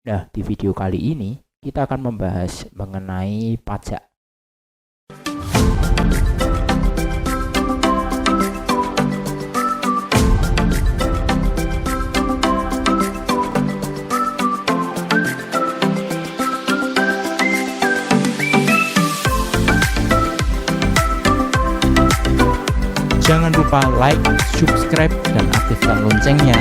Nah, di video kali ini kita akan membahas mengenai pajak. Jangan lupa like, subscribe, dan aktifkan loncengnya.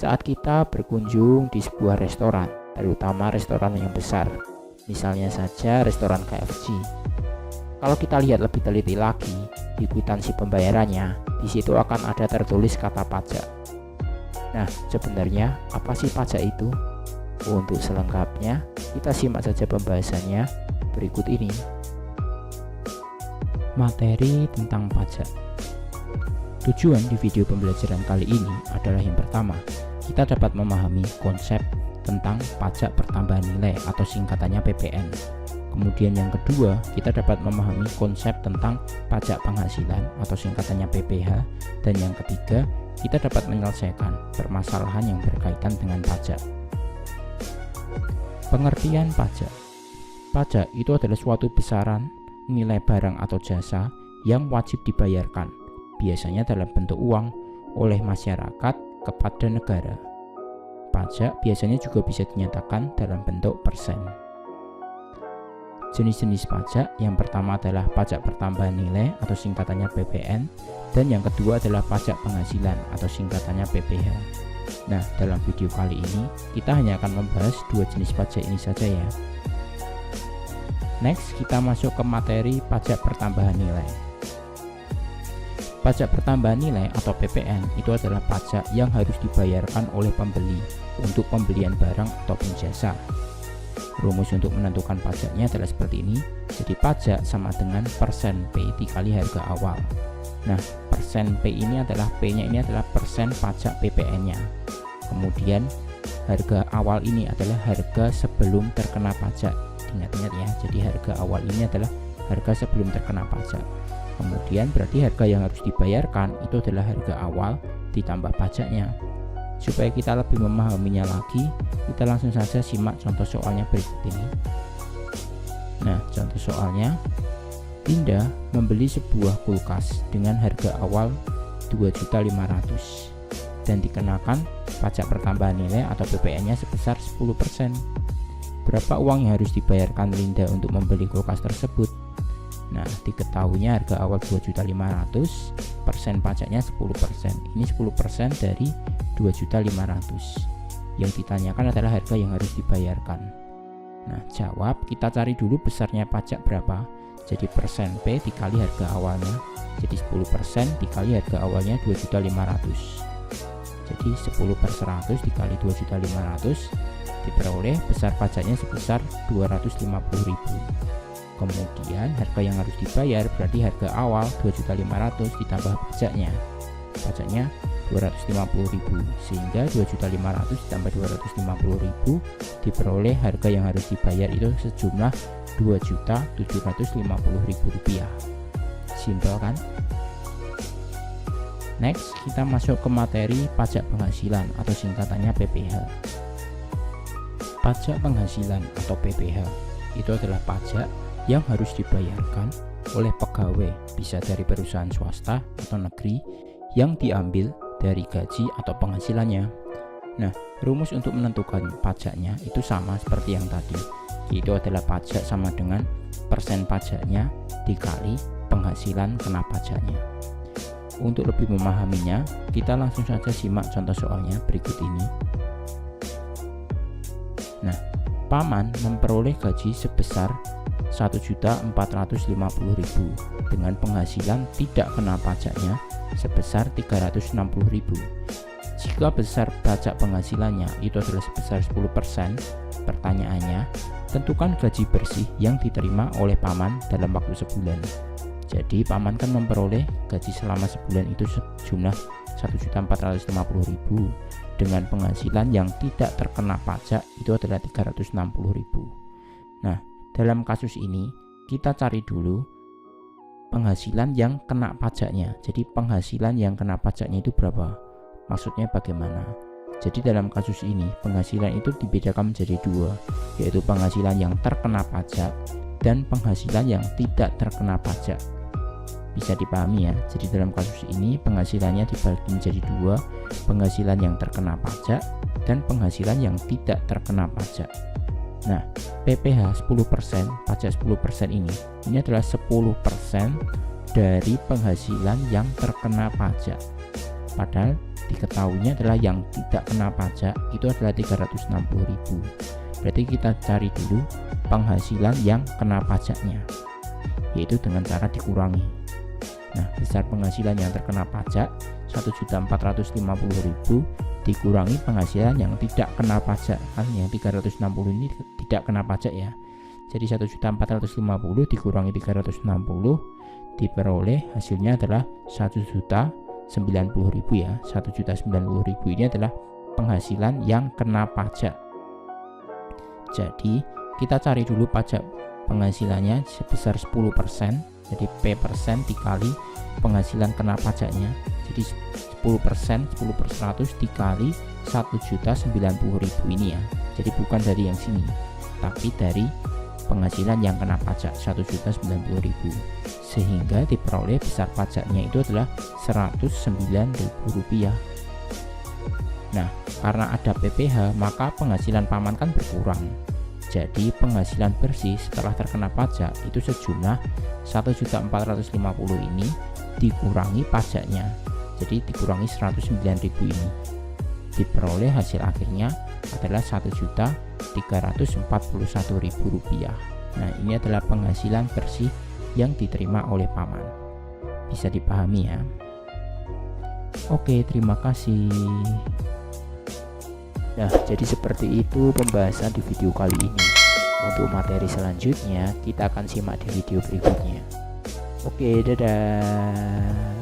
Saat kita berkunjung di sebuah restoran, terutama restoran yang besar, misalnya saja restoran KFC. Kalau kita lihat lebih teliti lagi di kwitansi pembayarannya, di situ akan ada tertulis kata pajak. Nah, sebenarnya apa sih pajak itu? Untuk selengkapnya, kita simak saja pembahasannya berikut ini. Materi tentang pajak. Tujuan di video pembelajaran kali ini adalah yang pertama, kita dapat memahami konsep tentang pajak pertambahan nilai atau singkatannya PPN. Kemudian yang kedua, kita dapat memahami konsep tentang pajak penghasilan atau singkatannya PPH. Dan yang ketiga, kita dapat menyelesaikan permasalahan yang berkaitan dengan pajak. Pengertian pajak. Pajak itu adalah suatu besaran nilai barang atau jasa yang wajib dibayarkan, biasanya dalam bentuk uang, oleh masyarakat kepada negara. Pajak biasanya juga bisa dinyatakan dalam bentuk persen. Jenis-jenis pajak yang pertama adalah pajak pertambahan nilai atau singkatannya PPN, dan yang kedua adalah pajak penghasilan atau singkatannya PPH. Nah, dalam video kali ini kita hanya akan membahas dua jenis pajak ini saja ya. Next, kita masuk ke materi pajak pertambahan nilai. Pajak pertambahan nilai atau PPN itu adalah pajak yang harus dibayarkan oleh pembeli untuk pembelian barang ataupun jasa. Rumus untuk menentukan pajaknya adalah seperti ini. Jadi pajak sama dengan persen P dikali harga awal. Nah, persen P ini adalah P-nya ini adalah persen pajak PPN-nya. Kemudian harga awal ini adalah harga sebelum terkena pajak. Ingat-ingat ya, jadi harga awal ini adalah harga sebelum terkena pajak. Kemudian berarti harga yang harus dibayarkan itu adalah harga awal ditambah pajaknya. Supaya kita lebih memahaminya lagi, kita langsung saja simak contoh soalnya berikut ini. Nah, contoh soalnya, Linda membeli sebuah kulkas dengan harga awal 2.500.000 dan dikenakan pajak pertambahan nilai atau PPN-nya sebesar 10%. Berapa uang yang harus dibayarkan Linda untuk membeli kulkas tersebut? Nah, diketahuinya harga awal 2.500.000, persen pajaknya 10%. Ini 10% dari 2.500.000. Yang ditanyakan adalah harga yang harus dibayarkan. Nah, jawab, kita cari dulu besarnya pajak berapa. Jadi persen P dikali harga awalnya. Jadi 10% dikali harga awalnya 2.500.000. Jadi 10/100 dikali 2.500.000 diperoleh besar pajaknya sebesar 250.000. Kemudian harga yang harus dibayar berarti harga awal 2.500.000 ditambah pajaknya. Pajaknya 250.000, sehingga 2.500.000 ditambah 250.000 diperoleh harga yang harus dibayar itu sejumlah 2.750.000 rupiah. Simpel kan? Next, kita masuk ke materi pajak penghasilan atau singkatannya PPH. Pajak penghasilan atau PPH itu adalah pajak yang harus dibayarkan oleh pegawai, bisa dari perusahaan swasta atau negeri, yang diambil dari gaji atau penghasilannya. Nah, rumus untuk menentukan pajaknya itu sama seperti yang tadi. Itu adalah pajak sama dengan persen pajaknya dikali penghasilan kena pajaknya. Untuk lebih memahaminya, kita langsung saja simak contoh soalnya berikut ini. Nah, paman memperoleh gaji sebesar 1.450.000 dengan penghasilan tidak kena pajaknya sebesar 360.000. Jika besar pajak penghasilannya itu adalah sebesar 10%, pertanyaannya, tentukan gaji bersih yang diterima oleh paman dalam waktu sebulan. Jadi paman kan memperoleh gaji selama sebulan itu sejumlah 1.450.000 dengan penghasilan yang tidak terkena pajak itu adalah 360.000. Nah, dalam kasus ini kita cari dulu penghasilan yang kena pajaknya. Jadi penghasilan yang kena pajaknya itu berapa? Maksudnya bagaimana? Jadi dalam kasus ini penghasilan itu dibedakan menjadi dua, yaitu penghasilan yang terkena pajak dan penghasilan yang tidak terkena pajak. Bisa dipahami ya. Jadi dalam kasus ini penghasilannya dibagi menjadi dua, penghasilan yang terkena pajak dan penghasilan yang tidak terkena pajak. Nah, PPh 10%, pajak 10% ini adalah 10% dari penghasilan yang terkena pajak. Padahal diketahuinya adalah yang tidak kena pajak itu adalah 360.000. Berarti kita cari dulu penghasilan yang kena pajaknya, yaitu dengan cara dikurangi. Nah, besar penghasilan yang terkena pajak 1.450.000 dikurangi penghasilan yang tidak kena pajak, kan yang 360 ini tidak kena pajak ya. Jadi 1.450 dikurangi 360 diperoleh hasilnya adalah 1.090.000 ya. 1.090.000 ini adalah penghasilan yang kena pajak. Jadi kita cari dulu pajak penghasilannya sebesar 10%. Jadi P persen dikali penghasilan kena pajaknya. Jadi 10%, 10/100 dikali 1.090.000 ini ya. Jadi bukan dari yang sini, tapi dari penghasilan yang kena pajak 1.090.000, sehingga diperoleh besar pajaknya itu adalah Rp109.000. Nah, karena ada PPh maka penghasilan paman kan berkurang. Jadi penghasilan bersih setelah terkena pajak itu sejumlah 1.450 ini dikurangi pajaknya. Jadi dikurangi 109.000 ini. Diperoleh hasil akhirnya adalah Rp1.341.000. Nah, ini adalah penghasilan bersih yang diterima oleh paman. Bisa dipahami ya. Oke, terima kasih. Nah, jadi seperti itu pembahasan di video kali ini. Untuk materi selanjutnya kita akan simak di video berikutnya. Oke, dadah.